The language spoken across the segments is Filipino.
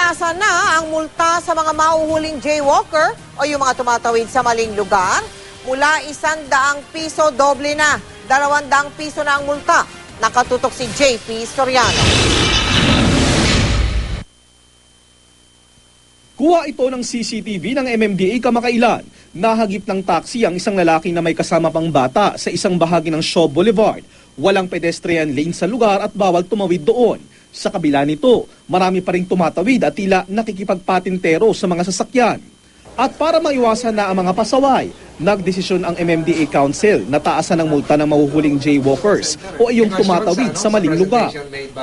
Bawasan na ang multa sa mga mauhuling jaywalker o yung mga tumatawid sa maling lugar. Mula 100 piso, doble na. 200 piso na ang multa. Nakatutok si JP Soriano. Kuha ito ng CCTV ng MMDA kamakailan. Nahagip ng taxi ang isang lalaki na may kasama pang bata sa isang bahagi ng Shaw Boulevard. Walang pedestrian lane sa lugar at bawal tumawid doon. Sa kabila nito, marami pa ring tumatawid at tila nakikipagpatintero sa mga sasakyan. At para maiwasan na ang mga pasaway, nagdesisyon ang MMDA Council na taasan ang multa ng mahuhuling jaywalkers o yung tumatawid sa maling lugar.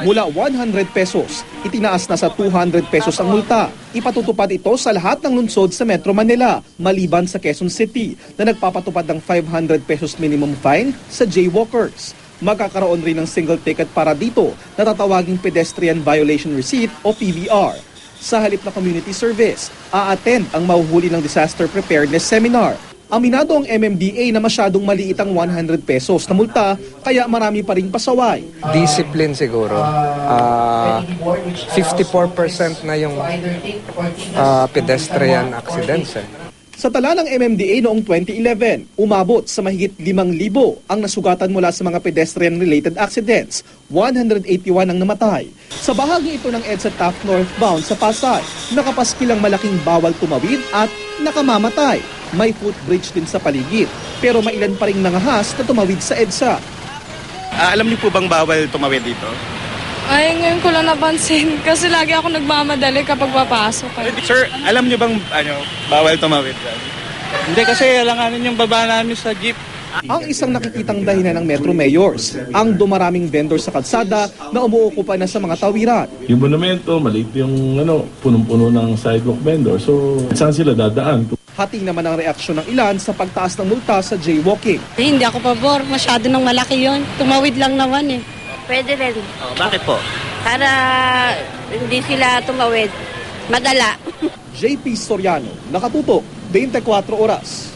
Mula 100 pesos, itinaas na sa 200 pesos ang multa. Ipatutupad ito sa lahat ng lungsod sa Metro Manila, maliban sa Quezon City na nagpapatupad ng 500 pesos minimum fine sa jaywalkers. Magkakaroon rin ng single ticket para dito na tatawaging Pedestrian Violation Receipt o PVR. Sa halip na community service, a-attend ang mahuhuli ng disaster preparedness seminar. Aminado ang MMDA na masyadong maliit ang 100 pesos na multa, kaya marami pa ring pasaway. Discipline siguro. 54% na yung pedestrian accidents. Sa tala ng MMDA noong 2011, umabot sa mahigit 5,000 ang nasugatan mula sa mga pedestrian-related accidents. 181 ang namatay. Sa bahagi ito ng EDSA Taft northbound sa Pasay, nakapaskil ang malaking bawal tumawid at nakamamatay. May footbridge din sa paligid, pero mailan pa ring nangahas na tumawid sa EDSA. Alam niyo po bang bawal tumawid dito? Ay, ngayon ko lang napansin kasi lagi ako nagmamadali kapag papasok. Sir, alam niyo bang bawal tumawid? Hindi kasi alanganin yung baba namin sa jeep. Ang isang nakikitang dahilan ng Metro Mayors, ang dumaraming vendor sa kalsada na umuukupa na sa mga tawiran. Yung monumento, maliit yung punong-puno ng sidewalk vendor. So, saan sila dadaan? Hati naman ang reaksyon ng ilan sa pagtaas ng multa sa jaywalking. Hindi ako pabor, masyado nang malaki yon. Tumawid lang naman eh. Pwede rin. Bakit po? Para hindi sila tumawid. Madala. JP Soriano, nakatutok, 24 oras.